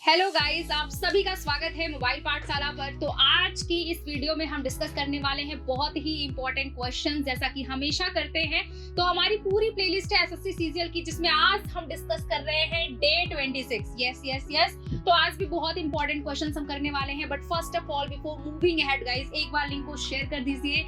Hello guys, आप सभी का स्वागत है मोबाइल पाठशाला पर। तो आज की इस वीडियो में हम डिस्कस करने वाले हैं बहुत ही इंपॉर्टेंट क्वेश्चन, जैसा कि हमेशा करते हैं। तो हमारी पूरी प्लेलिस्ट है एसएससी सीजीएल की, जिसमें आज हम डिस्कस कर रहे हैं डे 26। यस। तो आज भी बहुत इंपॉर्टेंट क्वेश्चन हम करने वाले हैं। But first of all, before moving ahead guys, एक बार लिंक को शेयर कर दीजिए,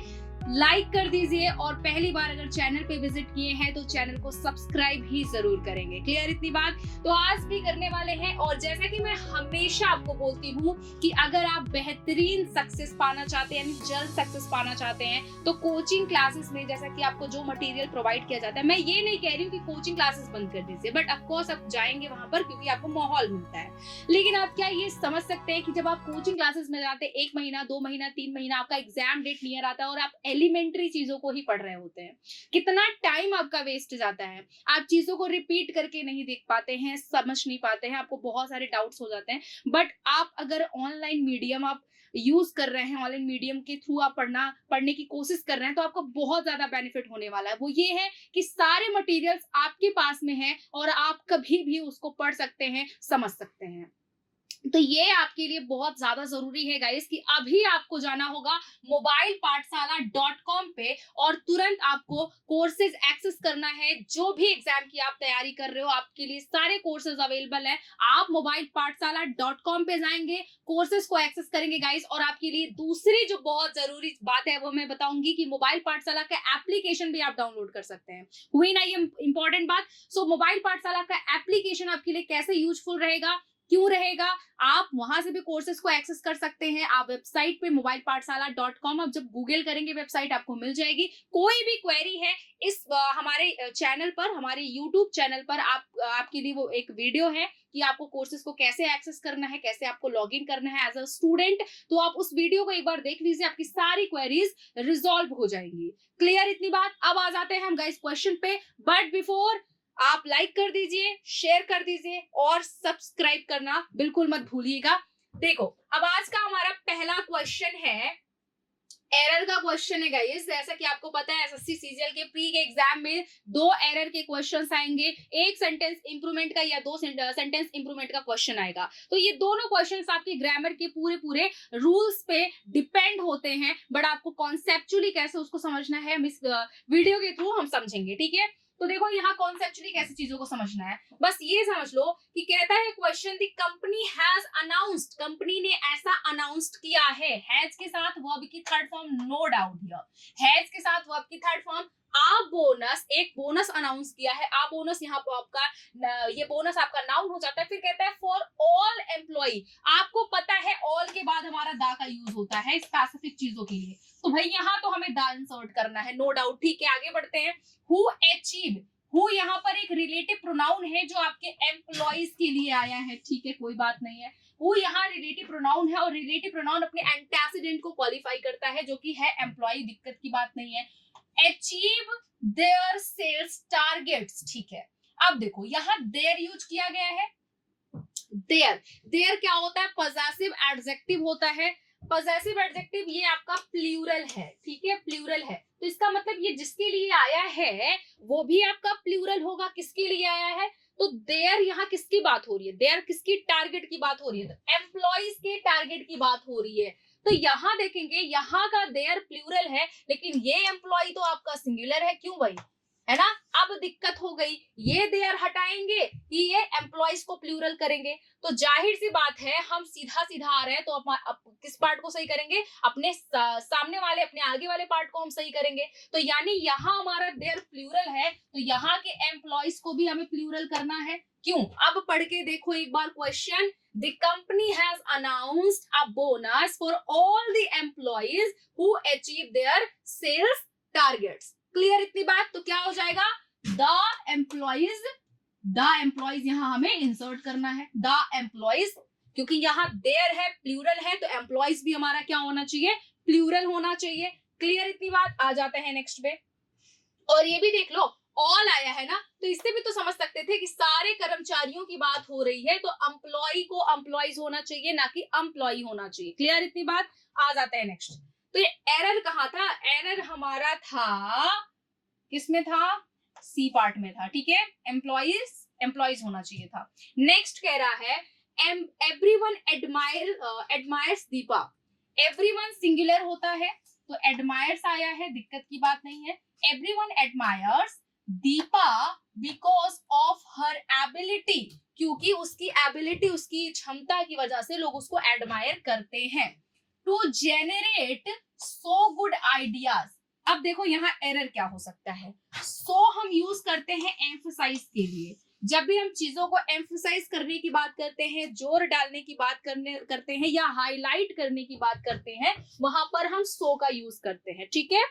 लाइक कर दीजिए, और पहली बार अगर चैनल पे विजिट किए हैं तो चैनल को सब्सक्राइब ही जरूर करेंगे। क्लियर इतनी बात? तो आज भी करने वाले हैं। और जैसा कि मैं हमेशा आपको बोलती हूँ कि अगर आप बेहतरीन सक्सेस पाना चाहते हैं, यानी जल्द सक्सेस पाना चाहते हैं, तो कोचिंग क्लासेस में जैसा कि आपको जो मटेरियल प्रोवाइड किया जाता है, मैं ये नहीं कह रही हूँ कि कोचिंग क्लासेस बंद कर दीजिए, बट ऑफकोर्स आप जाएंगे वहां पर क्योंकि आपको माहौल मिलता है। लेकिन आप क्या ये समझ सकते हैं कि जब आप कोचिंग क्लासेस में जाते हैं, 1 महीना 2 महीना 3 महीना आपका एग्जाम डेट नियर आता है और आप एलिमेंट्री चीजों को ही पढ़ रहे होते हैं, कितना टाइम आपका वेस्ट जाता है। आप चीजों को रिपीट करके नहीं देख पाते हैं, समझ नहीं पाते हैं, आपको बहुत सारे डाउट्स हो जाते हैं। बट आप अगर ऑनलाइन मीडियम आप यूज कर रहे हैं, ऑनलाइन मीडियम के थ्रू आप पढ़ने की कोशिश कर रहे हैं, तो आपको बहुत ज्यादा बेनिफिट होने वाला है। वो ये है कि सारे मटेरियल्स आपके पास में है और आप कभी भी उसको पढ़ सकते हैं, समझ सकते हैं। तो ये आपके लिए बहुत ज्यादा जरूरी है गाइस कि अभी आपको जाना होगा mobilepathshala.com पे और तुरंत आपको कोर्सेज एक्सेस करना है। जो भी एग्जाम की आप तैयारी कर रहे हो, आपके लिए सारे कोर्सेज अवेलेबल है। आप mobilepathshala.com पे जाएंगे, कोर्सेज को एक्सेस करेंगे गाइस। और आपके लिए दूसरी जो बहुत जरूरी बात है वो मैं बताऊंगी कि मोबाइल पाठशाला का एप्लीकेशन भी आप डाउनलोड कर सकते हैं। हुई ना ये इंपॉर्टेंट बात? सो मोबाइल पाठशाला का एप्लीकेशन आपके लिए कैसे यूजफुल रहेगा, क्यों रहेगा, आप वहां से भी कोर्सेज को एक्सेस कर सकते हैं। आप वेबसाइट पे mobilepathshala.com, आप जब गूगल करेंगे वेबसाइट आपको मिल जाएगी। कोई भी क्वेरी है इस हमारे चैनल पर, हमारे यूट्यूब चैनल पर आपके लिए वो एक वीडियो है कि आपको कोर्सेज को कैसे एक्सेस करना है, कैसे आपको लॉग इन करना है एज अ स्टूडेंट। तो आप उस वीडियो को एक बार देख लीजिए, आपकी सारी क्वेरीज रिजॉल्व हो जाएंगी। क्लियर इतनी बात? अब आ जाते हैं हम गाइस क्वेश्चन पे। बट बिफोर, आप लाइक कर दीजिए, शेयर कर दीजिए और सब्सक्राइब करना बिल्कुल मत भूलिएगा। देखो, अब आज का हमारा पहला क्वेश्चन है, एरर का क्वेश्चन है गाइस। जैसा कि आपको पता है एसएससी सीजीएल के प्री के एग्जाम में 2 एरर के क्वेश्चंस आएंगे, एक सेंटेंस इंप्रूवमेंट का या 2 सेंटेंस इंप्रूवमेंट का क्वेश्चन आएगा। तो ये दोनों क्वेश्चंस आपके ग्रामर के पूरे रूल्स पे डिपेंड होते हैं, बट आपको कॉन्सेप्चुअली कैसे उसको समझना है हम इस वीडियो के थ्रू हम समझेंगे। ठीक है? तो देखो, यहाँ कॉन्सेप्चुअली कैसे चीजों को समझना है, बस ये समझ लो कि कहता है question, the company has announced, company ने ऐसा अनाउंस्ड किया है। हैज के साथ वर्ब की third form, no doubt here. Has के साथ वर्ब की थर्ड फॉर्म, आ बोनस, एक बोनस अनाउंस किया है। आ बोनस यहाँ पर आपका, ये बोनस आपका नाउन हो जाता है। फिर कहता है फॉर ऑल एम्प्लॉई। आपको पता है ऑल के बाद हमारा दा का यूज होता है स्पेसिफिक चीजों के लिए, तो भाई यहाँ तो हमें दा इंसर्ट करना है, नो डाउट। ठीक है, आगे बढ़ते हैं। हु अचीव, हु यहाँ पर एक रिलेटिव प्रोनाउन है जो आपके एम्प्लॉइज के लिए आया है। ठीक है, कोई बात नहीं है। हु यहाँ रिलेटिव प्रोनाउन है और रिलेटिव प्रोनाउन अपने एंटेसिडेंट को क्वालिफाई करता है, जो कि है एम्प्लॉय, दिक्कत की बात नहीं है। Achieve their sales targets. ठीक है, अब देखो यहाँ देयर यूज किया गया है। देयर क्या होता है? पॉजेसिव एडजेक्टिव होता है। पॉजेसिव एडजेक्टिव ये आपका प्लूरल है। ठीक है, प्लूरल है, तो इसका मतलब ये जिसके लिए आया है वो भी आपका प्लूरल होगा। किसके लिए आया है? तो देयर यहाँ किसकी बात हो रही है? देयर किसकी टारगेट की बात हो रही है? तो एम्प्लॉइज के टारगेट की बात हो रही है। तो यहाँ देखेंगे, यहाँ का देयर प्लूरल है, लेकिन ये एम्प्लॉय तो आपका सिंगुलर है। क्यों भाई? है ना? अब दिक्कत हो गई, ये देयर हटाएंगे कि ये एम्प्लॉइज को प्लूरल करेंगे। तो जाहिर सी बात है, हम सीधा सीधा आ रहे हैं, तो अब किस पार्ट को सही करेंगे? अपने सामने वाले, अपने आगे वाले पार्ट को हम सही करेंगे। तो यानी यहाँ हमारा देयर प्लूरल है, तो यहाँ के एम्प्लॉइज को भी हमें प्लूरल करना है। क्यों? अब पढ़ के देखो एक बार question. The company has announced a bonus for all the employees who achieve their sales targets. Clear इतनी बात? तो क्या हो जाएगा? The employees यहाँ हमें इंसर्ट करना है, the employees, क्योंकि यहाँ देयर है, प्लूरल है, तो एम्प्लॉइज भी हमारा क्या होना चाहिए? प्लूरल होना चाहिए। क्लियर इतनी बात? आ जाते हैं नेक्स्ट पे। और ये भी देख लो, ऑल आया है ना, तो इससे भी तो समझ सकते थे कि सारे कर्मचारियों की बात हो रही है, तो एम्प्लॉय को एम्प्लॉइज होना चाहिए, ना कि एम्प्लॉय होना चाहिए। क्लियर इतनी बात? आ जाता है नेक्स्ट। तो ये एरर कहाँ था? एरर हमारा था, किसमें था? सी पार्ट में था। ठीक है, एम्प्लॉइज होना चाहिए था। नेक्स्ट कह रहा है everyone admires Deepa, everyone singular होता है तो एडमायर्स आया है, दिक्कत की बात नहीं है। Everyone admires Deepa because of her ability, क्योंकि उसकी एबिलिटी, उसकी क्षमता की वजह से लोग उसको एडमायर करते हैं। To generate so good ideas, अब देखो यहाँ एरर क्या हो सकता है। सो हम यूज करते हैं एम्फसाइज के लिए, जब भी हम चीजों को एम्फसाइज करने की बात करते हैं, जोर डालने की बात करते हैं या हाईलाइट करने की बात करते हैं, वहां पर हम सो का यूज करते हैं, ठीक है,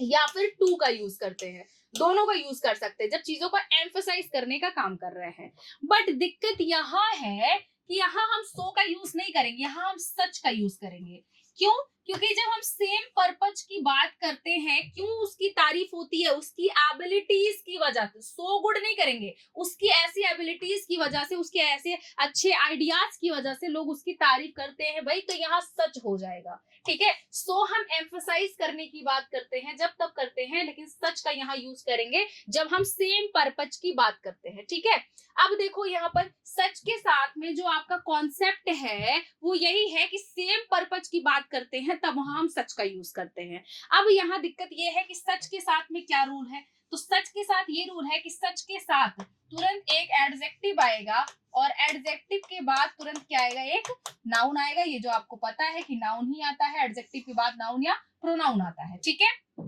या फिर टू का यूज करते हैं, दोनों का यूज कर सकते हैं जब चीजों को एम्फसाइज करने का काम कर रहे हैं। बट दिक्कत यहाँ है कि यहाँ हम सो का यूज नहीं करेंगे, यहाँ हम सच का यूज करेंगे। क्यों? क्योंकि जब हम सेम पर्पज की बात करते हैं, क्यों उसकी तारीफ होती है? उसकी एबिलिटीज की वजह से। सो गुड नहीं करेंगे, उसकी ऐसी एबिलिटीज की वजह से, उसके ऐसे अच्छे आइडियाज की वजह से लोग उसकी तारीफ करते हैं भाई, तो यहाँ सच हो जाएगा, ठीक है। सो हम एम्फसाइज करने की बात करते हैं जब तब करते हैं, लेकिन सच का यहाँ यूज करेंगे जब हम सेम पर्पज की बात करते हैं, ठीक है। अब देखो यहाँ पर सच के साथ में जो आपका कॉन्सेप्ट है वो यही है कि सेम पर्पज की बात करते हैं तब वहां हम सच का यूज करते हैं। अब यहाँ दिक्कत ये है कि सच के साथ में क्या रूल है, तो सच के साथ ये रूल है कि सच के साथ तुरंत एक एडजेक्टिव आएगा और एडजेक्टिव के बाद तुरंत क्या आएगा, एक नाउन आएगा। ये जो आपको पता है कि नाउन ही आता है, एडजेक्टिव के बाद नाउन या प्रोनाउन आता है, ठीक है।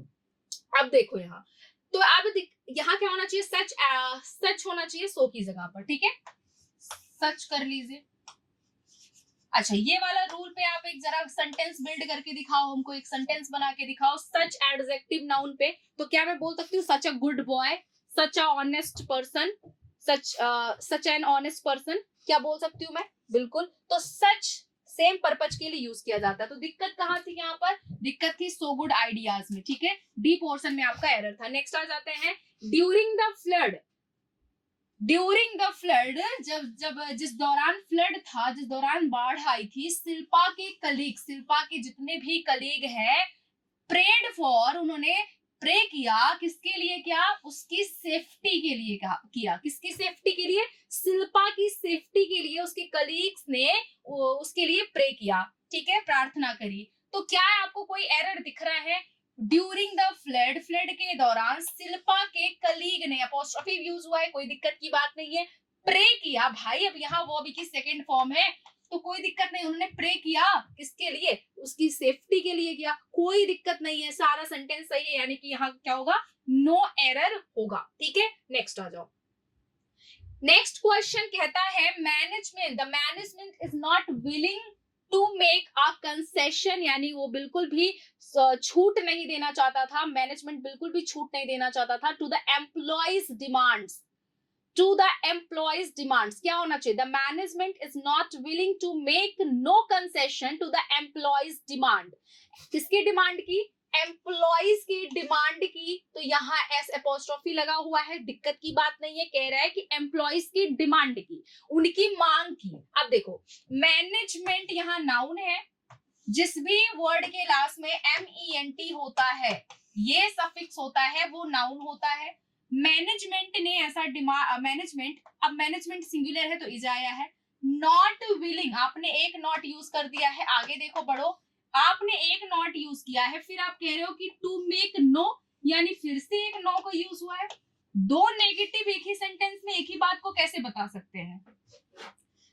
अब देखो यहाँ, तो अब यहाँ क्या होना चाहिए, सच होना चाहिए सो की जगह पर, ठीक है, सच कर लीजिए। अच्छा, ये वाला रूल पे आप एक जरा सेंटेंस बिल्ड करके दिखाओ, हमको एक सेंटेंस बना के दिखाओ सच एडजेक्टिव नाउन पे। तो क्या मैं बोल सकती हूँ such a good boy, such a honest person, such an honest person, क्या बोल सकती हूँ मैं? बिल्कुल। तो सच सेम पर्पज के लिए यूज किया जाता है। तो दिक्कत कहाँ थी यहाँ पर? दिक्कत थी सो गुड आइडियाज में, ठीक है। डी पोर्शन में आपका एरर था। नेक्स्ट आ जाते हैं during the flood. During the flood, जब जिस दौरान फ्लड था, जिस दौरान बाढ़ आई थी, शिल्पा के कलीग, शिल्पा के जितने भी कलीग हैं, प्रेड फॉर, उन्होंने प्रे किया, किसके लिए किया? उसकी सेफ्टी के लिए किया। किसकी सेफ्टी के लिए? शिल्पा की सेफ्टी के लिए उसके कलीग्स ने उसके लिए प्रे किया, ठीक है, प्रार्थना करी। तो क्या आपको कोई एरर दिख रहा है? ड्यूरिंग द फ्लड, फ्लड के दौरान शिल्पा के कलीग ने, अपोस्ट्रोफी यूज हुआ है, कोई दिक्कत की बात नहीं है। प्रे किया भाई, अब यहाँ वो भी की सेकेंड फॉर्म है तो कोई दिक्कत नहीं, उन्होंने प्रे किया किसके लिए? उसकी सेफ्टी के लिए किया, कोई दिक्कत नहीं है, सारा सेंटेंस सही है, यानी कि यहाँ क्या होगा, नो एरर होगा, ठीक है। नेक्स्ट आ जाओ। नेक्स्ट क्वेश्चन कहता है management, the management is not willing to make a concession, यानी वो बिल्कुल भी छूट नहीं देना चाहता था, मैनेजमेंट बिल्कुल भी छूट नहीं देना चाहता था to the employees demands. To the employees demands क्या होना चाहिए? The management is not willing to make no concession to the employees demand. किसकी डिमांड की? एम्प्लॉइज की डिमांड की। तो यहाँ एस अपोस्ट्रोफी लगा हुआ है, दिक्कत की बात नहीं है, कह रहा है कि एम्प्लॉइज की डिमांड की, उनकी मांग की। अब देखो मैनेजमेंट यहाँ नाउन है, जिस भी वर्ड के लास्ट में MENT होता है, ये सफिक्स होता है, वो नाउन होता है। मैनेजमेंट ने ऐसा मैनेजमेंट, अब मैनेजमेंट सिंगुलर है तो इज आया है। नॉट विलिंग, आपने एक नॉट यूज कर दिया है, आगे देखो बढ़ो, आपने एक नॉट यूज किया है, फिर आप कह रहे हो कि टू मेक नो, यानी फिर से एक नो को यूज हुआ है। दो नेगेटिव एक ही सेंटेंस में एक ही बात को कैसे बता सकते हैं?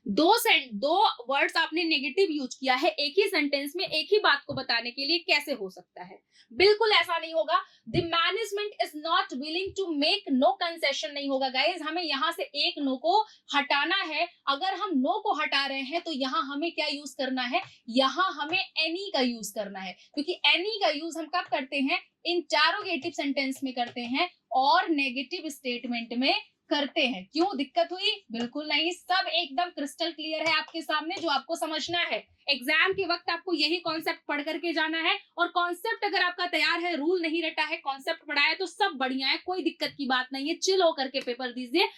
दो वर्ड्स आपने नेगेटिव यूज किया है एक ही सेंटेंस में एक ही बात को बताने के लिए, कैसे हो सकता है? बिल्कुल ऐसा नहीं होगा। The management is not willing to make no concession नहीं होगा गाइज, हमें यहाँ से एक नो को हटाना है। अगर हम नो को हटा रहे हैं तो यहाँ हमें क्या यूज करना है? यहाँ हमें एनी का यूज करना है, क्योंकि एनी का यूज हम कब करते हैं? इंटरोगेटिव सेंटेंस में करते हैं और नेगेटिव स्टेटमेंट में करते हैं। क्यों दिक्कत हुई? बिल्कुल नहीं, सब एकदम क्रिस्टल क्लियर है आपके सामने, जो आपको समझना है। एग्जाम के वक्त आपको यही कॉन्सेप्ट पढ़ करके जाना है, और कॉन्सेप्ट अगर आपका तैयार है, रूल नहीं रटा है, कॉन्सेप्ट पढ़ा है तो सब बढ़िया है, कोई दिक्कत की बात नहीं है। चिल होकर के पेपर दीजिए,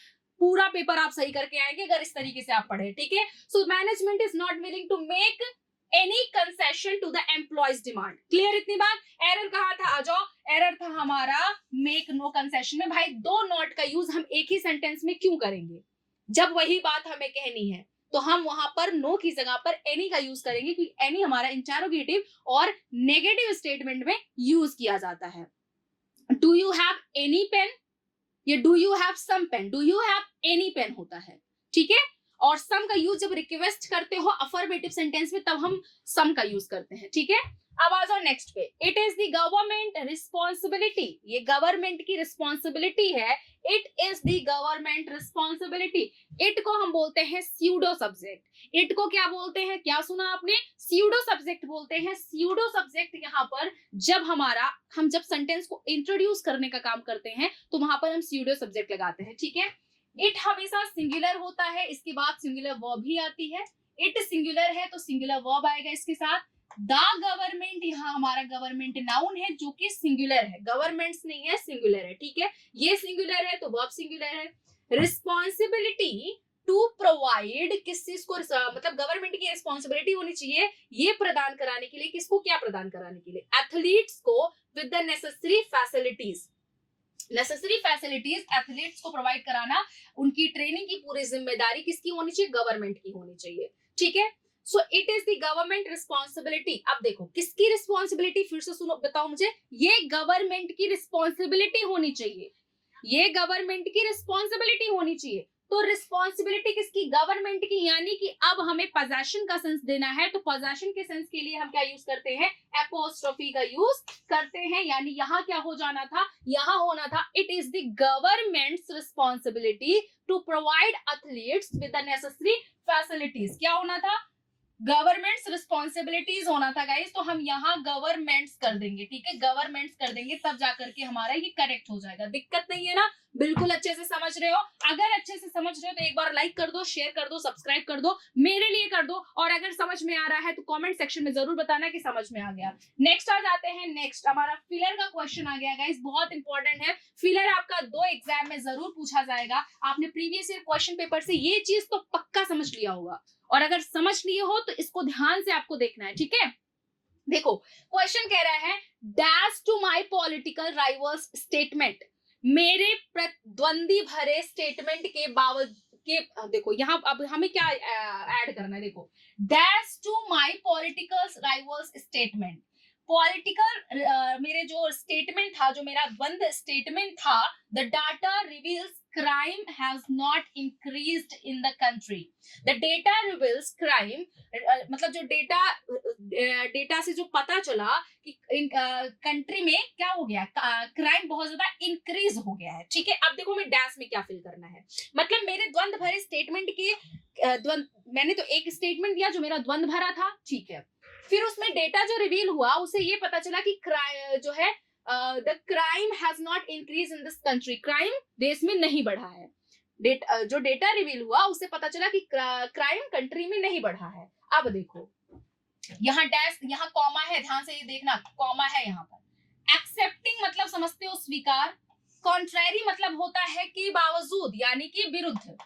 पूरा पेपर आप सही करके आएंगे अगर इस तरीके से आप पढ़े, ठीक है। So management is not willing to make any concession to the employees demand. Clear इतनी बात? एरर कहाँ था? आ जाओ, एरर था हमारा मेक नो कंसेशन में। भाई दो नॉट का यूज हम एक ही सेंटेंस में क्यों करेंगे जब वही बात हमें कहनी है? तो हम वहां पर नो की जगह पर एनी का यूज करेंगे, क्योंकि एनी हमारा इंटेरोगेटिव और नेगेटिव स्टेटमेंट में यूज किया जाता है। Do you have any pen, ये do you have some pen, do you have any pen होता है, ठीक है। और सम का यूज जब रिक्वेस्ट करते हो अफर्मेटिव सेंटेंस में तब हम सम का यूज करते हैं, ठीक है। अब आ जाओ नेक्स्ट पे, it is the government responsibility, ये गवर्नमेंट की रिस्पॉन्सिबिलिटी है, it is the government responsibility. It को हम बोलते हैं स्यूडो सब्जेक्ट, इट को क्या बोलते हैं, क्या सुना आपने, स्यूडो सब्जेक्ट बोलते हैं। स्यूडो सब्जेक्ट यहाँ पर जब हम जब सेंटेंस को इंट्रोड्यूस करने का काम करते हैं तो वहां पर हम स्यूडो सब्जेक्ट लगाते हैं, ठीक है। इट हमेशा सिंगुलर होता है, इसके बाद सिंगुलर वर्ब ही आती है। इट सिंगुलर है तो सिंगुलर वर्ब आएगा इसके साथ। द गवर्नमेंट, यहाँ हमारा गवर्नमेंट नाउन है जो कि सिंगुलर है, गवर्नमेंट्स नहीं है, सिंगुलर है, ठीक है। ये सिंगुलर है तो वर्ब सिंगुलर है। रिस्पॉन्सिबिलिटी टू प्रोवाइड, किस चीज को मतलब गवर्नमेंट की रिस्पॉन्सिबिलिटी होनी चाहिए ये प्रदान कराने के लिए, किसको क्या प्रदान कराने के लिए, एथलीट्स को with the necessary facilities, necessary facilities athletes को प्रोवाइड कराना, उनकी ट्रेनिंग की पूरी जिम्मेदारी किसकी होनी चाहिए, गवर्नमेंट की होनी चाहिए, ठीक है। So it is the government responsibility. अब देखो किसकी रिस्पॉन्सिबिलिटी, फिर से सुनो, बताओ मुझे, ये गवर्नमेंट की रिस्पॉन्सिबिलिटी होनी चाहिए, ये गवर्नमेंट की रिस्पॉन्सिबिलिटी होनी चाहिए। तो रिस्पॉन्सिबिलिटी किसकी, गवर्नमेंट की, यानी कि अब हमें पोजेशन का सेंस देना है, तो पोजेशन के सेंस के लिए हम क्या यूज करते हैं, एपोस्ट्रोफी का यूज करते हैं। यानी यहाँ क्या हो जाना था, यहाँ होना था it is the government's responsibility to provide athletes with the necessary facilities. क्या होना था, गवर्नमेंट्स रिस्पॉन्सिबिलिटीज होना था गाइस, तो हम यहाँ गवर्नमेंट्स कर देंगे, ठीक है, गवर्नमेंट्स कर देंगे, तब जाकर के हमारा ये करेक्ट हो जाएगा। दिक्कत नहीं है ना, बिल्कुल अच्छे से समझ रहे हो। अगर अच्छे से समझ रहे हो तो एक बार लाइक कर दो, शेयर कर दो, सब्सक्राइब कर दो, मेरे लिए कर दो, और अगर समझ में आ रहा है तो कमेंट सेक्शन में जरूर बताना कि समझ में आ गया। नेक्स्ट आ जाते हैं, नेक्स्ट हमारा फिलर का क्वेश्चन आ गया गाइस, बहुत इंपॉर्टेंट है फिलर, आपका 2 एग्जाम में जरूर पूछा जाएगा। आपने प्रीवियस ईयर क्वेश्चन पेपर से ये चीज तो पक्का समझ लिया होगा, और अगर समझ लिए हो तो इसको ध्यान से आपको देखना है, ठीक है। देखो क्वेश्चन कह रहा है, dash to my political rivals statement, मेरे प्रतिद्वंदी भरे स्टेटमेंट के बावजूद के, देखो यहाँ अब हमें क्या ऐड करना है, देखो dash to my political rivals statement, political मेरे जो स्टेटमेंट था, जो मेरा द्वंद स्टेटमेंट था, the data reveals crime has not increased in the country, the data reveals crime, मतलब जो डेटा से जो पता चला कि कंट्री में क्या हो गया, क्राइम बहुत ज्यादा इंक्रीज हो गया है, ठीक है। अब देखो मैं डैश में क्या फिल करना है, मतलब मेरे द्वंद भरे स्टेटमेंट के मैंने तो एक स्टेटमेंट दिया जो मेरा द्वंद भरा था, ठीक है। फिर उसमें डेटा जो रिवील हुआ उसे ये पता चला कि जो है the crime has not increase in this country, crime देश में नहीं बढ़ा है। जो डेटा रिवील हुआ उससे पता चला कि क्राइम कंट्री में नहीं बढ़ा है। अब देखो यहाँ डैश, यहाँ कॉमा है, ध्यान से ये देखना, कॉमा है यहाँ पर। एक्सेप्टिंग मतलब समझते हो स्वीकार, कॉन्ट्रैरी मतलब होता है कि बावजूद, यानी कि विरुद्ध,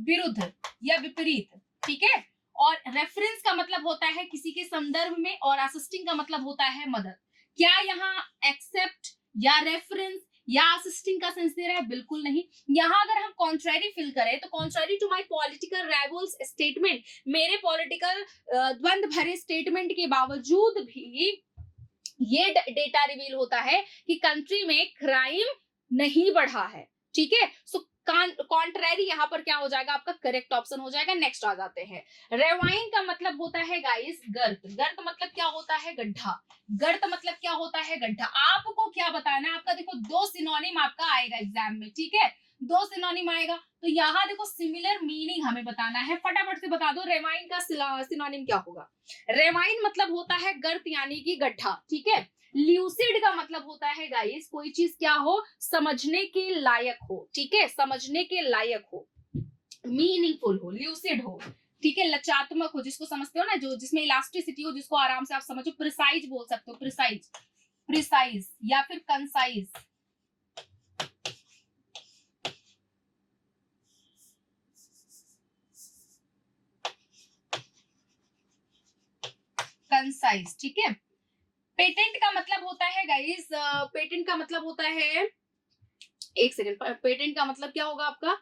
विरुद्ध या विपरीत, ठीक है। और रेफरेंस का मतलब होता है किसी के संदर्भ में, और असिस्टिंग का मतलब होता है मदद। क्या यहाँ एक्सेप्ट या रेफरेंस या असिस्टिंग का सेंस दे रहा है, बिल्कुल नहीं। यहाँ अगर हम कॉन्ट्रैरी फिल करें तो contrary to my political rivals statement, मेरे पॉलिटिकल द्वंद भरे स्टेटमेंट के बावजूद भी ये डेटा रिवील होता है कि कंट्री में क्राइम नहीं बढ़ा है, ठीक है। सो कॉन्ट्रैरी यहाँ पर क्या हो जाएगा, आपका करेक्ट ऑप्शन हो जाएगा। नेक्स्ट आ जाते हैं, रेवाइन का मतलब होता है गाइस गर्त, गर्त मतलब क्या होता है, गड्ढा, गर्त मतलब क्या होता है, गड्ढा। आपको क्या बताना है, आपका देखो 2 सिनोनिम आपका आएगा एग्जाम में, ठीक है, 2 सिनोनिम आएगा, तो यहाँ देखो सिमिलर मीनिंग हमें बताना है, फटाफट से बता दो रेवाइन का सिनोनिम क्या होगा। रेवाइन मतलब होता है गर्त यानी कि गड्ढा, ठीक है। ल्यूसिड का मतलब होता है गाइस कोई चीज क्या हो, समझने के लायक हो, ठीक है, समझने के लायक हो, मीनिंगफुल हो, ल्यूसिड हो, ठीक है, लचात्मक हो, जिसको समझते हो ना, जो जिसमें इलास्टिसिटी हो, जिसको आराम से आप समझो। प्रिसाइज बोल सकते हो, प्रिसाइज, प्रिसाइज या फिर कंसाइज, कंसाइज, ठीक है। पेटेंट का मतलब होता है गाइस, पेटेंट का मतलब होता है, एक सेकंड, पेटेंट का मतलब क्या होगा आपका,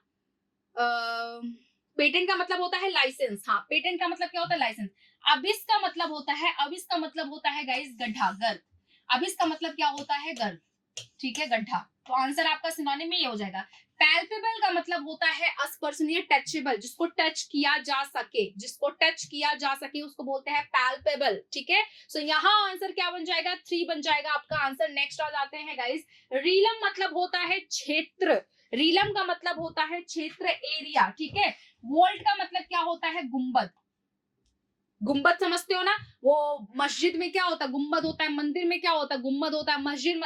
पेटेंट का मतलब होता है लाइसेंस, हाँ पेटेंट का मतलब क्या होता है लाइसेंस। अबिस का मतलब होता है, अबिस का मतलब होता है गाइस गड्ढा, गर्त। अबिस का मतलब क्या होता है गर्त, ठीक है गड्ढा। तो आंसर आपका सिनोनिम में ये हो जाएगा। पैल्पेबल का मतलब होता है स्पर्शनीय, टचेबल, जिसको टच किया जा सके, जिसको टच किया जा सके उसको बोलते हैं पैल्पेबल, ठीक है। सो यहाँ आंसर क्या बन जाएगा, 3 बन जाएगा आपका आंसर। नेक्स्ट आ जाते हैं गाइस, रीलम मतलब होता है क्षेत्र, रीलम का मतलब होता है क्षेत्र, एरिया, ठीक है। वोल्ट का मतलब क्या होता है, गुंबद, गुंबद समझते हो ना, वो मस्जिद में क्या होता है, गुंबद होता है, मंदिर में क्या होता है, गुंबद होता है। मस्जिद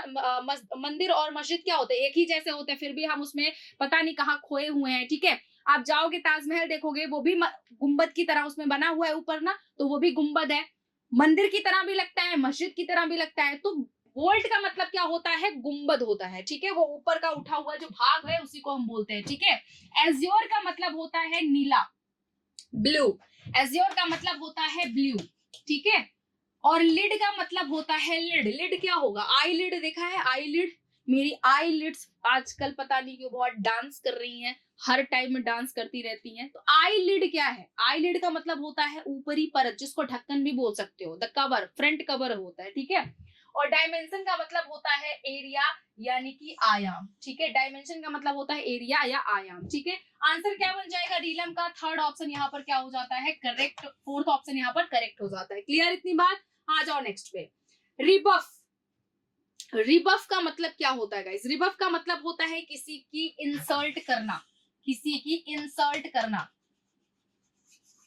मंदिर और मस्जिद क्या होते हैं, एक ही जैसे होते हैं, फिर भी हम उसमें पता नहीं कहाँ खोए हुए हैं, ठीक है। आप जाओगे ताजमहल देखोगे, वो भी गुंबद की तरह उसमें बना हुआ है ऊपर ना, तो वो भी गुंबद है, मंदिर की तरह भी लगता है, मस्जिद की तरह भी लगता है। तो वोल्ट का मतलब क्या होता है, गुंबद होता है, ठीक है। वो ऊपर का उठा हुआ जो भाग है उसी को हम बोलते हैं, ठीक है। एज्योर का मतलब होता है नीला, ब्लू, एज्योर का मतलब होता है ब्लू, ठीक है। और लिड का मतलब होता है लिड, लिड क्या होगा, आई लिड देखा है, आई लिड, मेरी आई लिड्स आजकल पता नहीं क्यों बहुत डांस कर रही हैं, हर टाइम में डांस करती रहती हैं। तो आई लिड क्या है, आई लिड का मतलब होता है ऊपरी परत, जिसको ढक्कन भी बोल सकते हो, द कवर, फ्रंट कवर होता है, ठीक है। और डायमेंशन का मतलब होता है एरिया यानी कि आयाम, ठीक है। डायमेंशन का मतलब होता है एरिया या आयाम, ठीक है। आंसर क्या बन जाएगा रीलम का, थर्ड ऑप्शन यहाँ पर क्या हो जाता है करेक्ट, फोर्थ ऑप्शन यहाँ पर करेक्ट हो जाता है। क्लियर इतनी बात, आ जाओ नेक्स्ट पे। रिबफ, रिबफ का मतलब क्या होता है गाइस, रिबफ का मतलब होता है किसी की इंसल्ट करना, किसी की इंसल्ट करना,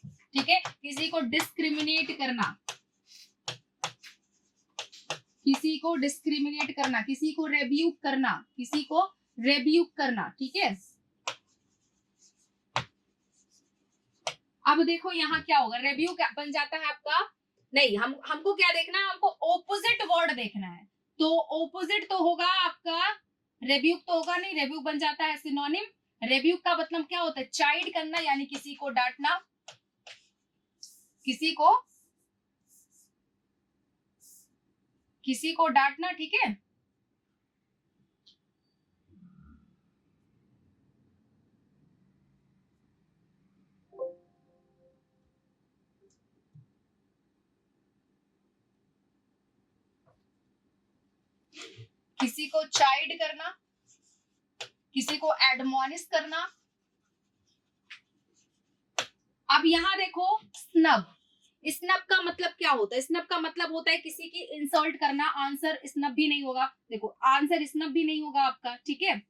ठीक है। किसी को डिस्क्रिमिनेट करना, किसी को डिस्क्रिमिनेट करना, किसी को रेब्यूक करना, किसी को रेब्यूक करना, ठीक है। अब देखो यहाँ क्या होगा, रेब्यूक बन जाता है आपका, नहीं हमको क्या देखना है, हमको ओपोजिट वर्ड देखना है। तो ओपोजिट तो होगा आपका, रेब्यूक तो होगा नहीं, रेब्यूक बन जाता है सिनोनिम। रेब्यूक का मतलब क्या होता है, चाइड करना यानी किसी को डांटना, किसी को डांटना, ठीक है। किसी को चाइड करना, किसी को एडमोनिश करना। अब यहाँ देखो स्नब, स्नब का मतलब क्या होता है, स्नब का मतलब होता है किसी की इंसल्ट करना। आंसर स्नब भी नहीं होगा, देखो आंसर स्नब भी नहीं होगा आपका, ठीक है।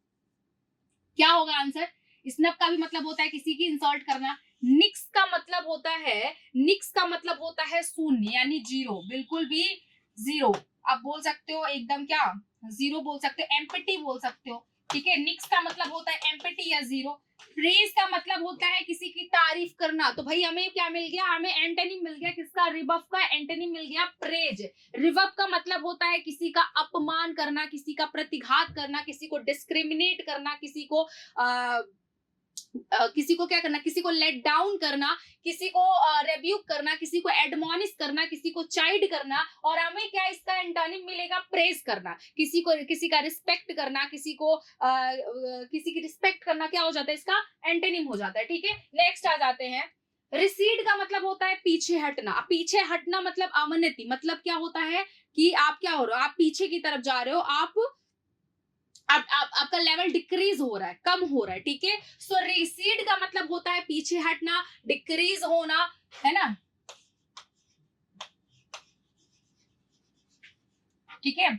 क्या होगा आंसर, स्नब का भी मतलब होता है किसी की इंसल्ट करना। निक्स का मतलब होता है, निक्स का मतलब होता है शून्य यानी जीरो, बिल्कुल भी जीरो। आप बोल सकते हो एकदम क्या, जीरो बोल सकते हो, एम्प्टी बोल सकते हो, ठीक है। निक्स का मतलब होता है एम्प्टी या जीरो। प्रेज का मतलब होता है किसी की तारीफ करना। तो भाई हमें क्या मिल गया, हमें एंटोनिम मिल गया किसका, रिबफ का एंटोनिम मिल गया प्रेज। रिबफ का मतलब होता है किसी का अपमान करना, किसी का प्रतिघात करना, किसी को डिस्क्रिमिनेट करना, किसी को क्या करना, किसी को लेट डाउन करना, किसी को रेब्यूक करना, किसी को एडमोनिश करना, किसी को चाइड करना। और हमें क्या इसका एंटोनिम मिलेगा, प्रेज करना, किसी को, किसी का रिस्पेक्ट करना, किसी को किसी की रिस्पेक्ट करना क्या हो जाता है, इसका एंटोनिम हो जाता है, ठीक है। नेक्स्ट आ जाते हैं, रिसीड का मतलब होता है पीछे हटना। पीछे हटना मतलब अवनति, मतलब क्या होता है कि आप क्या हो रहे हो, आप पीछे की तरफ जा रहे हो, आपका लेवल डिक्रीज हो रहा है, कम हो रहा है, ठीक है। सो रिसीड का मतलब होता है पीछे हटना, डिक्रीज होना, है ना, ठीक है।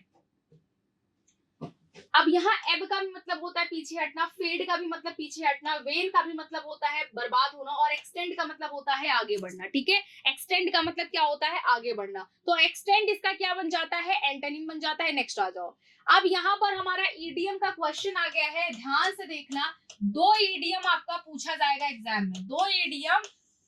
अब यहाँ एब का भी मतलब होता है पीछे हटना, फेड का भी मतलब पीछे हटना, वेन का भी मतलब होता है बर्बाद होना, और एक्सटेंड का मतलब होता है आगे बढ़ना, ठीक है। एक्सटेंड का मतलब क्या होता है, आगे बढ़ना। तो एक्सटेंड इसका क्या बन जाता है, एंटोनिम बन जाता है। नेक्स्ट आ जाओ। अब यहाँ पर हमारा ईडीएम का क्वेश्चन आ गया है, ध्यान से देखना। 2 ईडीएम आपका पूछा जाएगा एग्जाम में, 2 ईडीएम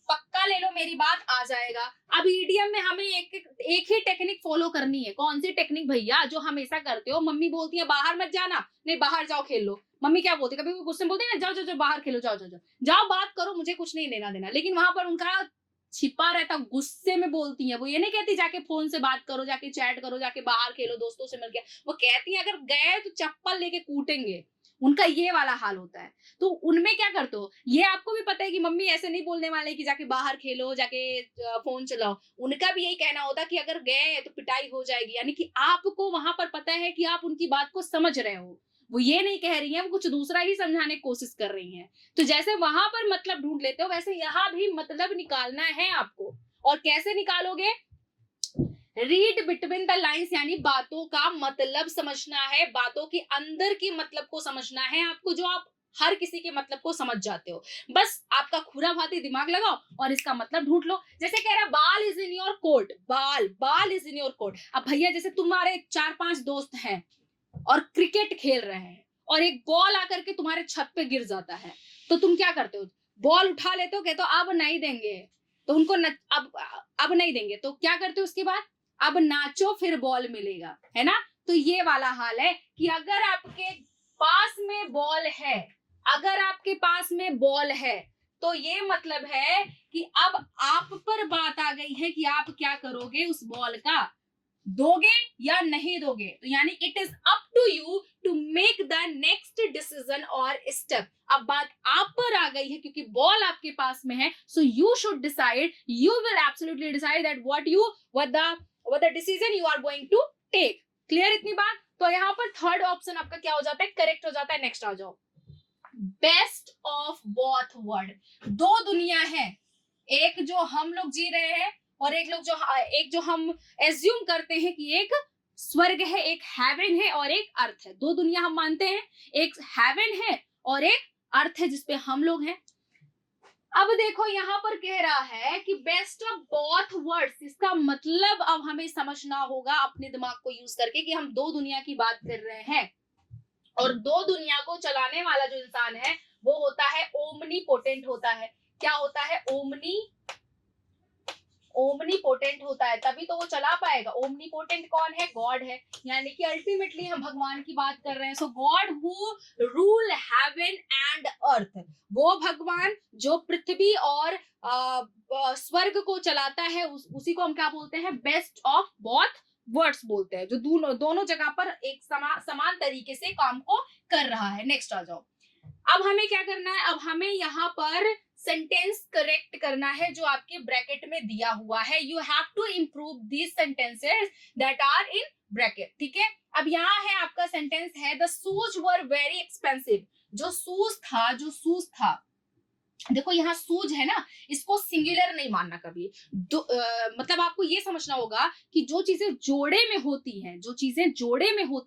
पक्का ले लो, मेरी बात आ जाएगा। अब ईडीएम में हमें एक ही टेक्निक फॉलो करनी है। कौन सी टेक्निक भैया, जो हमेशा करते हो, मम्मी बोलती है बाहर मत जाना, नहीं बाहर जाओ खेल लो। मम्मी क्या बोलती है, कभी गुस्से में बोलती है ना, जाओ जाओ जाओ बाहर खेलो, जाओ जाओ जाओ जाओ, बात करो, मुझे कुछ नहीं लेना देना। लेकिन वहां पर उनका छिपा रहता, गुस्से में बोलती है। वो ये नहीं कहती जाके फोन से बात करो, जाके चैट करो, जाके बाहर खेलो दोस्तों से मिलके। वो कहती है अगर गए तो चप्पल लेके कूटेंगे। उनका ये वाला हाल होता है। तो उनमें क्या करते हो, ये आपको भी पता है कि मम्मी ऐसे नहीं बोलने वाले कि जाके बाहर खेलो, जाके फोन चलाओ। उनका भी यही कहना होता कि अगर गए तो पिटाई हो जाएगी, यानी कि आपको वहां पर पता है कि आप उनकी बात को समझ रहे हो, वो ये नहीं कह रही हैं, वो कुछ दूसरा ही समझाने की कोशिश कर रही हैं। तो जैसे वहां पर मतलब ढूंढ लेते हो, वैसे यहाँ भी मतलब निकालना है आपको। और कैसे निकालोगे, रीड बिटवीन द लाइंस, यानी बातों का मतलब समझना है, बातों के अंदर की मतलब को समझना है आपको, जो आप हर किसी के मतलब को समझ जाते हो। बस आपका खुरा भाती दिमाग लगाओ और इसका मतलब ढूंढ लो। जैसे कह रहा है बाल इज इन योर कोट, बाल इज इन योर कोट। अब भैया जैसे तुम्हारे 4-5 दोस्त हैं और क्रिकेट खेल रहे हैं और एक बॉल आकर के तुम्हारे छत पे गिर जाता है, तो तुम क्या करते हो, बॉल उठा लेते हो, कहते हो अब नहीं देंगे, तो उनको अब नहीं देंगे, तो क्या करते हो उसके बाद, अब नाचो फिर बॉल मिलेगा, है ना। तो ये वाला हाल है कि अगर आपके पास में बॉल है, अगर आपके पास में बॉल है, तो ये मतलब है कि अब आप पर बात आ गई है कि आप क्या करोगे उस बॉल का, दोगे या नहीं दोगे। तो यानी it is up to you to make the next decision और स्टेप। अब बात आप पर आ गई है क्योंकि बॉल आपके पास में है, so you should decide, you will absolutely decide that what the decision you are going to take। Clear इतनी बात। तो यहाँ पर थर्ड ऑप्शन आपका क्या हो जाता है, करेक्ट हो जाता है। नेक्स्ट आ जाओ, बेस्ट ऑफ बोथ वर्ल्ड। दो दुनिया है, एक जो हम लोग जी रहे हैं और एक जो हम एज्यूम करते हैं कि एक स्वर्ग है, एक हेवन है और एक अर्थ है। दो दुनिया हम मानते हैं, एक हेवन है और एक अर्थ है जिसपे हम लोग हैं। अब देखो यहाँ पर कह रहा है कि बेस्ट ऑफ बोथ वर्ल्ड्स, इसका मतलब अब हमें समझना होगा अपने दिमाग को यूज करके कि हम दो दुनिया की बात कर रहे हैं और दो दुनिया को चलाने वाला जो इंसान है वो होता है ओमनी पोटेंट होता है। क्या होता है, ओमनी पोटेंट होता है, तभी तो वो चला पाएगा। ओमनी पोटेंट कौन है, गॉड है, यानी कि अल्टीमेटली हम भगवान की बात कर रहे हैं। So God who rule heaven and earth, वो भगवान जो पृथ्वी और स्वर्ग को चलाता है, उसी को हम क्या बोलते हैं, बेस्ट ऑफ बोथ वर्ड्स बोलते हैं, जो दोनों जगह पर एक समान तरीके से काम को कर रहा है। नेक्स्ट आ जाओ। अब हमें क्या करना है, अब हमें यहाँ पर सेंटेंस करेक्ट करना है जो आपके ब्रैकेट में दिया हुआ है। You have to improve these sentences that are in bracket. ठीक है, अब यहाँ है आपका सेंटेंस है, the shoes were very expensive. जो शूज था, देखो यहाँ सूज है ना, इसको सिंगुलर नहीं मानना कभी। मतलब आपको ये समझना होगा कि जो चीजें जोड़े में होती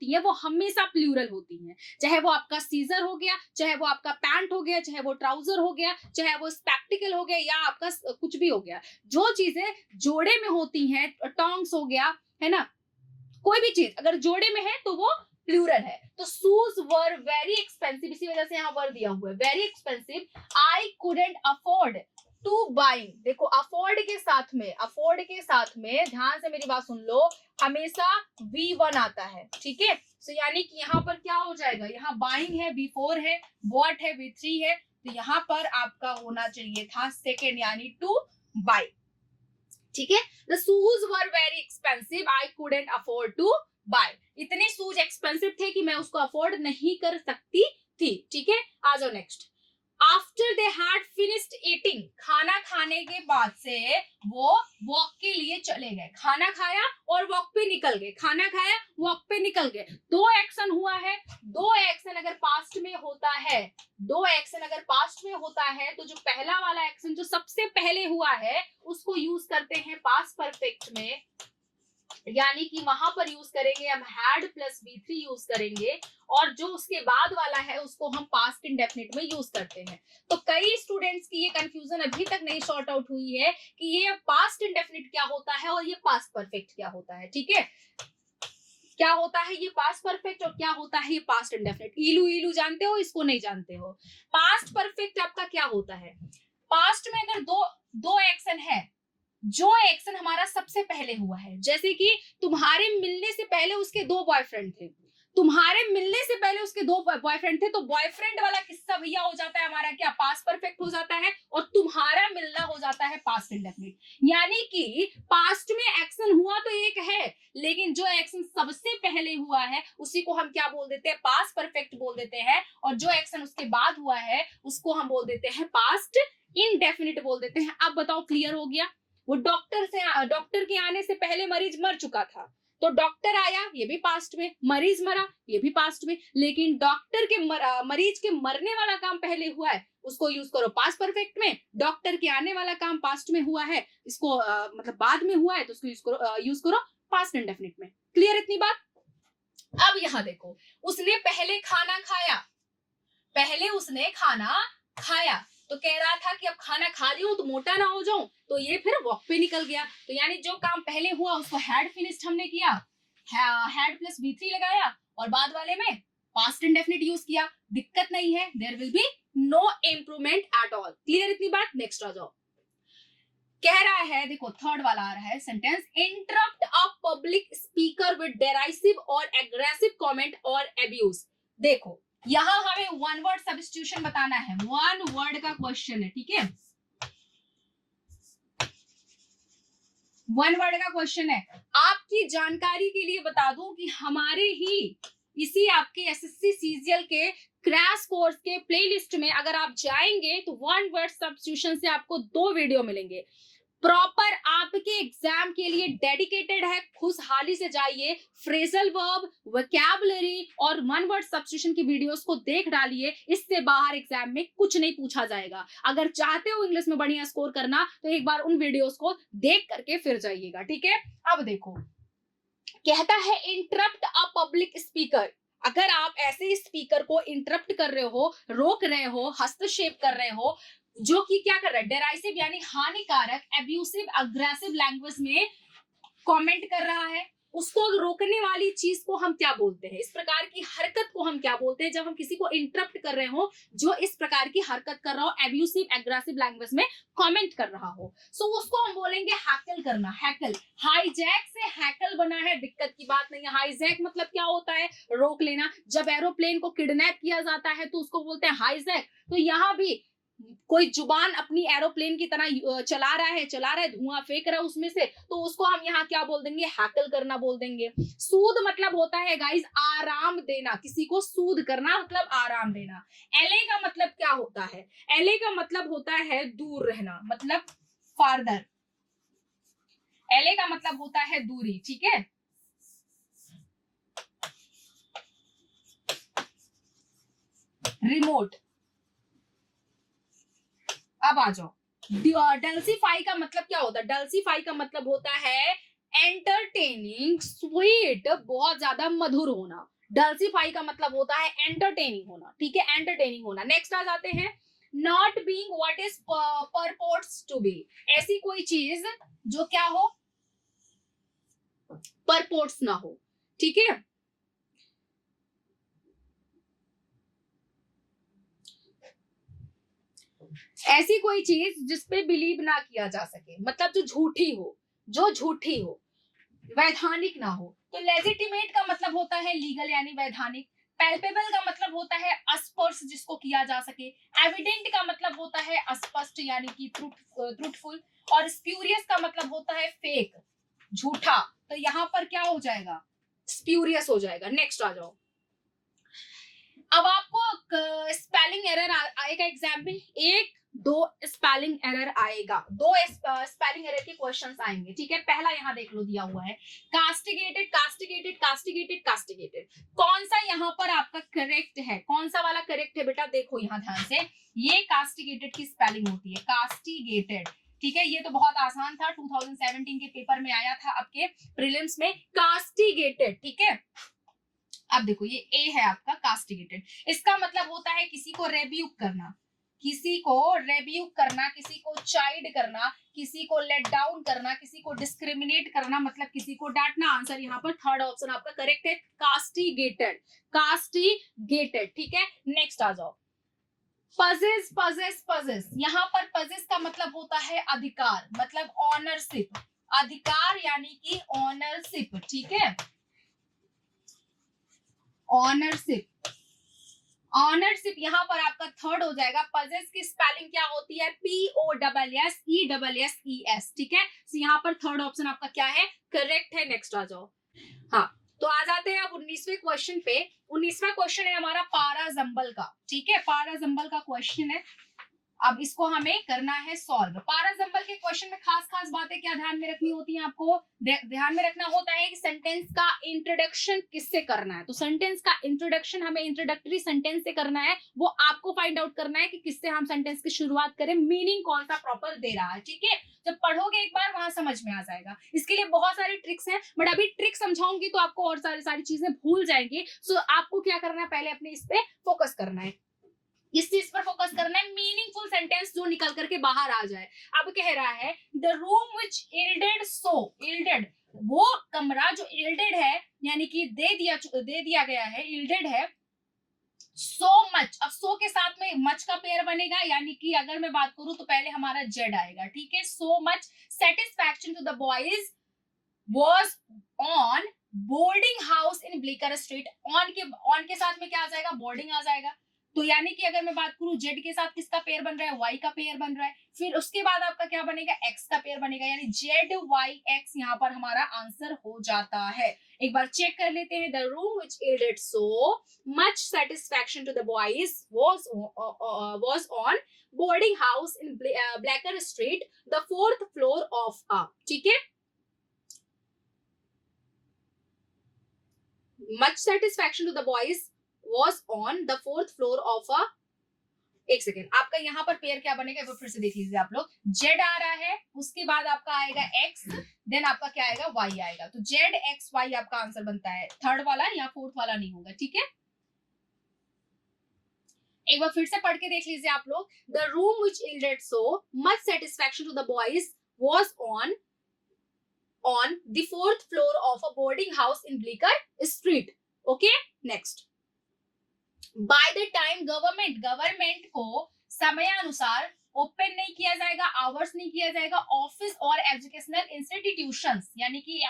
हैं, वो हमेशा प्लूरल होती हैं। चाहे वो आपका सीजर हो गया, चाहे वो आपका पैंट हो गया, चाहे वो ट्राउजर हो गया, चाहे वो स्पेक्टिकल हो गया, या आपका कुछ भी हो गया, जो चीजें जोड़े में होती हैं, टोंग्स हो गया, है ना, कोई भी चीज अगर जोड़े में है तो वो प्लूरल है। तो शूज वर वेरी एक्सपेंसिव, इसी वजह से यहाँ वर दिया हुआ है, very expensive. I couldn't afford to buying. देखो अफोर्ड के साथ में ध्यान से मेरी बात सुन लो, हमेशा V1 आता है। ठीक है, तो यानी कि यहाँ पर क्या हो जाएगा, यहाँ बाइंग है, V4 है, बॉट है, V3 है, तो यहाँ पर आपका होना चाहिए था सेकेंड, यानी टू बाई। ठीक है, the shoes were very expensive, I couldn't afford to buy. इतने शूज एक्सपेंसिव थे कि मैं उसको अफोर्ड नहीं कर सकती थी। ठीक है, आ जाओ next. After they had finished eating, खाना खाने के बाद से वो वॉक के लिए चले गए। खाना खाया और वॉक पे निकल गए, खाना खाया वॉक पे निकल गए। दो एक्शन हुआ है, दो एक्शन अगर पास्ट में होता है तो जो पहला वाला एक्शन जो सबसे पहले हुआ है उसको यूज करते हैं पास्ट परफेक्ट में, यानी कि वहां पर यूज करेंगे हम हैड प्लस V3 यूज करेंगे, और जो उसके बाद वाला है उसको हम पास्ट इंडेफिनिट में यूज करते हैं। तो कई स्टूडेंट्स की ये कंफ्यूजन अभी तक नहीं सॉर्ट आउट हुई है कि ये पास्ट इंडेफिनिट क्या होता है और ये पास्ट परफेक्ट क्या होता है। ठीक है, क्या होता है ये पास्ट परफेक्ट और क्या होता है ये पास्ट इंडेफिनिट। इलू जानते हो, इसको नहीं जानते हो। पास्ट परफेक्ट आपका क्या होता है, पास्ट में अगर दो एक्शन है, जो एक्शन हमारा सबसे पहले हुआ है, जैसे कि तुम्हारे मिलने से पहले उसके दो बॉयफ्रेंड थे, तुम्हारे मिलने से पहले उसके 2 बॉयफ्रेंड थे, तो बॉयफ्रेंड वाला किस्सा भैया हो जाता है हमारा क्या, पास्ट परफेक्ट हो जाता है, और तुम्हारा मिलना हो जाता है पास्ट इंडेफिनिट। यानी कि पास्ट में एक्शन हुआ तो एक है, लेकिन जो एक्शन सबसे पहले हुआ है उसी को हम क्या बोल देते हैं, पास्ट परफेक्ट बोल देते हैं, और जो एक्शन उसके बाद हुआ है उसको हम बोल देते हैं पास्ट इनडेफिनिट बोल देते हैं। अब बताओ क्लियर हो गया? वो डॉक्टर के आने से पहले मरीज मर चुका था, तो डॉक्टर आया, ये भी पास्ट में, मरीज मरा, ये भी पास्ट में, लेकिन डॉक्टर के मरीज के मरने वाला काम पहले हुआ है, उसको यूज करो पास्ट परफेक्ट में। डॉक्टर के आने वाला काम पास्ट में हुआ है, इसको मतलब बाद में हुआ है, तो उसको यूज करो पास्ट इंडेफिनिट में। क्लियर इतनी बात? अब यहां देखो, उसने पहले खाना खाया, पहले उसने खाना खाया, तो कह रहा था कि अब खाना खा ली हूं तो मोटा ना हो जाऊं, तो ये फिर वॉक पे निकल गया। तो यानी जो काम पहले हुआ उसको हैड फिनिश्ड हमने किया, हैड प्लस V3 लगाया, और बाद वाले में पास्ट इंडेफिनिट यूज किया, दिक्कत नहीं है, there will be no improvement at all. Clear इतनी बात? नेक्स्ट आ जाओ। कह रहा है, देखो थर्ड वाला आ रहा है sentence, interrupt a public speaker with derisive और एग्रेसिव कमेंट और अब्यूज। देखो यहां हमें वन वर्ड सब्स्टिट्यूशन बताना है, वन वर्ड का क्वेश्चन है, ठीक है, वन वर्ड का क्वेश्चन है। आपकी जानकारी के लिए बता दूं कि हमारे ही इसी आपके एसएससी सीजीएल के क्रैश कोर्स के प्लेलिस्ट में अगर आप जाएंगे तो वन वर्ड सब्स्टिट्यूशन से आपको 2 वीडियो मिलेंगे, प्रॉपर आपके एग्जाम के लिए डेडिकेटेड है, खुशहाली से जाइए, फ्रेजल वर्ब, वोकैबुलरी और वन वर्ड सब्स्टिट्यूशन की वीडियोस को देख डालिए, इससे बाहर एग्जाम में कुछ नहीं पूछा जाएगा। अगर चाहते हो इंग्लिश में बढ़िया स्कोर करना तो एक बार उन वीडियोस को देख करके फिर जाइएगा, ठीक है। अब देखो कहता है इंटरप्ट अ पब्लिक स्पीकर, अगर आप ऐसे स्पीकर को इंटरप्ट कर रहे हो, रोक रहे हो, हस्तक्षेप कर रहे हो, जो कि क्या कर रहा है, डेराइसिव यानी हानिकारक, एब्यूसिव अग्रेसिव लैंग्वेज में कमेंट कर रहा है, उसको रोकने वाली चीज को हम क्या बोलते हैं, इस प्रकार की हरकत को हम क्या बोलते हैं, जब हम किसी को इंटरप्ट कर रहे हो जो इस प्रकार की हरकत कर रहा हो, एब्यूसिव एग्रेसिव लैंग्वेज में कमेंट कर रहा हो, सो उसको हम बोलेंगे हैकल करना, हैकल। हाईजैक से हैकल बना है, दिक्कत की बात नहीं है। हाईजैक मतलब क्या होता है, रोक लेना। जब एरोप्लेन को किडनैप किया जाता है तो उसको बोलते हैं हाईजैक। तो यहाँ भी कोई जुबान अपनी एरोप्लेन की तरह चला रहा है, धुआं फेंक रहा है उसमें से, तो उसको हम यहाँ क्या बोल देंगे, हैकल करना बोल देंगे। सूद मतलब होता है गाइस आराम देना, किसी को सूद करना मतलब आराम देना। एले का मतलब क्या होता है, एले का मतलब होता है दूर रहना, मतलब फार्दर, एले का मतलब होता है दूरी, ठीक है। रिमोट। अब आ जाओ, डल्सीफाई का मतलब क्या होता है, डल्सीफाई का मतलब होता है एंटरटेनिंग, स्वीट, बहुत ज्यादा मधुर होना। डल्सीफाई का मतलब होता है एंटरटेनिंग होना, ठीक है, एंटरटेनिंग होना। नेक्स्ट आ जाते हैं, not being what is purports to be, ऐसी कोई चीज जो क्या हो, परपोर्ट्स ना हो, ठीक है। ऐसी कोई चीज जिसपे बिलीव ना किया जा सके, मतलब जो झूठी हो, जो झूठी हो, वैधानिक ना हो। तो लेजिटिमेट का मतलब होता है लीगल यानी वैधानिक। पैल्पेबल का मतलब होता है स्पर्श जिसको किया जा सके। एविडेंट का मतलब होता है स्पष्ट यानी कि ट्रूथफुल। और स्प्यूरियस का मतलब होता है फेक, झूठा। तो यहाँ पर क्या हो जाएगा, स्प्यूरियस हो जाएगा। नेक्स्ट आ जाओ। अब आपको स्पेलिंग एरर आएगा एग्जाम में, 1-2 स्पेलिंग एरर आएगा, 2 स्पेलिंग एरर के क्वेश्चंस आएंगे, ठीक है। पहला यहाँ देख लो दिया हुआ है, कास्टिगेटेड कास्टिगेटेड कास्टिगेटेड कास्टिगेटेड। कौन सा यहाँ पर आपका करेक्ट है, कौन सा वाला करेक्ट है बेटा, देखो यहाँ ध्यान से, ये कास्टिगेटेड की स्पेलिंग होती है, कास्टिगेटेड, ठीक है। ये तो बहुत आसान था, 2017 के पेपर में आया था, आपके प्रीलिम्स में, कास्टिगेटेड, ठीक है। अब देखो ये ए है आपका कास्टिगेटेड, इसका मतलब होता है किसी को रेब्यूक करना, किसी को रेब्यूक करना, किसी को चाइड करना, किसी को लेट डाउन करना, किसी को डिस्क्रिमिनेट करना, मतलब किसी को डांटना। आंसर यहाँ पर थर्ड ऑप्शन आपका करेक्ट है, कास्टिगेटेड, कास्टिगेटेड, ठीक है। नेक्स्ट आ जाओ, पजेस पजेस पजेस। यहाँ पर पजेस का मतलब होता है अधिकार, मतलब ऑनरशिप, अधिकार यानी कि ऑनरशिप, ठीक है, ऑनरशिप, ऑनरशिप यहाँ पर आपका थर्ड हो जाएगा। पजेस की स्पेलिंग क्या होती है? POSSESSES, ठीक है। तो यहाँ पर थर्ड ऑप्शन आपका क्या है? करेक्ट है। नेक्स्ट आ जाओ। हाँ, तो आ जाते हैं अब 19वें क्वेश्चन पे। 19वां क्वेश्चन है हमारा पाराजंबल का, ठीक है। पाराजंबल का क्वेश्चन है, अब इसको हमें करना है सॉल्व। पाराजंबल के क्वेश्चन में खास खास बातें क्या ध्यान में रखनी होती है आपको? ध्यान में रखना होता है कि सेंटेंस का इंट्रोडक्शन किससे करना है। तो सेंटेंस का इंट्रोडक्शन हमें इंट्रोडक्टरी सेंटेंस से करना है, वो आपको फाइंड आउट करना है कि किससे हम सेंटेंस की शुरुआत करें, मीनिंग कौन सा प्रॉपर दे रहा है, ठीक है। जब पढ़ोगे एक बार वहां समझ में आ जाएगा। इसके लिए बहुत सारी ट्रिक्स हैं, बट अभी ट्रिक समझाऊंगी तो आपको और सारी चीजें भूल जाएंगी। सो आपको क्या करना है, पहले अपने इस पे फोकस करना है, इस चीज पर फोकस करना है, मीनिंगफुल सेंटेंस जो निकल करके बाहर आ जाए। अब कह रहा है the room which yielded, so yielded, वो कमरा जो यील्डेड है यानी कि दे दिया गया है, यील्डेड है सो मच। अब सो के साथ में मच का पेयर बनेगा, यानी कि अगर मैं बात करूं तो पहले हमारा जेड आएगा, ठीक है। So much satisfaction to the boys was on boarding house in Bleecker street. On के साथ में क्या आ जाएगा? बोर्डिंग आ जाएगा। तो यानी कि अगर मैं बात करूं जेड के साथ किसका पेयर बन रहा है? वाई का पेयर बन रहा है। फिर उसके बाद आपका क्या बनेगा? एक्स का पेयर बनेगा, यानी जेड वाई एक्स यहाँ पर हमारा आंसर हो जाता है। एक बार चेक कर लेते हैं। The room which yielded so much satisfaction to the boys was on boarding house in Blacker street the 4th floor of a, ठीक है। much satisfaction to the boys was on the 4th floor of a, एक second, आपका यहाँ पर pair क्या बनेगा वो फिर से देख लीजिए आप लोग। जेड आ रहा है, उसके बाद आपका आएगा एक्स, देन आपका क्या आएगा? वाई आएगा। तो जेड एक्स वाई आपका आंसर बनता है, थर्ड वाला या फोर्थ वाला नहीं होगा, ठीक है। एक बार फिर से पढ़ के देख लीजिए आप लोग। The room which yielded so much satisfaction to the boys was on the 4th floor of a boarding house in Bleecker Street. Okay, next. By the time government को समयानुसार ओपन नहीं किया जाएगा, आवर्स नहीं किया जाएगा, ऑफिस और educational institutions, यानी कि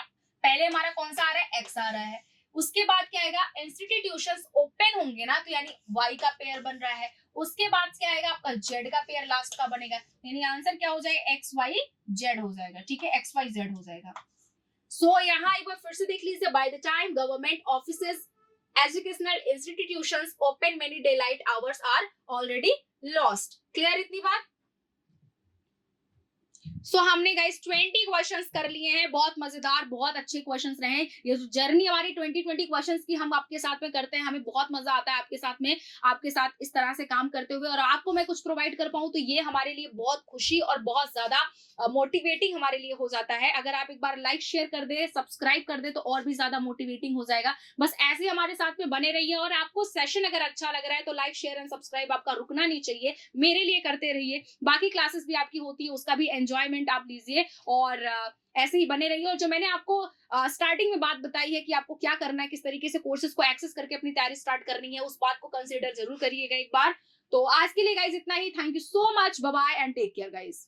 पहले हमारा कौन सा आ रहा है? एक्स आ रहा है। उसके बाद क्या आएगा? इंस्टीट्यूशंस ओपन होंगे ना, तो यानी वाई का पेयर बन रहा है। उसके बाद क्या आएगा? आपका जेड का पेयर लास्ट का बनेगा, यानी आंसर क्या हो जाएगा? एक्स वाई जेड हो जाएगा, ठीक है। एक्स वाई जेड हो जाएगा। सो यहाँ एक बार फिर से देख लीजिए। By the time government offices educational institutions open many daylight hours are already lost. Clear इतनी बात? सो हमने गाइस 20 क्वेश्चंस कर लिए हैं, बहुत मजेदार, बहुत अच्छे क्वेश्चंस रहे। ये जो जर्नी हमारी 20 क्वेश्चंस की हम आपके साथ में करते हैं, हमें बहुत मजा आता है आपके साथ इस तरह से काम करते हुए, और आपको मैं कुछ प्रोवाइड कर पाऊं तो ये हमारे लिए बहुत खुशी और बहुत ज्यादा मोटिवेटिंग हमारे लिए हो जाता है। अगर आप एक बार लाइक शेयर कर दे, सब्सक्राइब कर दे तो और भी ज्यादा मोटिवेटिंग हो जाएगा। बस ऐसे हमारे साथ में बने रहिए, और आपको सेशन अगर अच्छा लग रहा है तो लाइक शेयर एंड सब्सक्राइब आपका रुकना नहीं चाहिए, मेरे लिए करते रहिए। बाकी क्लासेस भी आपकी होती है, उसका भी एंजॉयमेंट आप लीजिए, और ऐसे ही बने रहिए। और जो मैंने आपको स्टार्टिंग में बात बताई है कि आपको क्या करना है, किस तरीके से कोर्सेज को एक्सेस करके अपनी तैयारी स्टार्ट करनी है, उस बात को कंसीडर जरूर करिएगा एक बार। तो आज के लिए गाइज इतना ही। Thank you so much, bye bye and take care guys.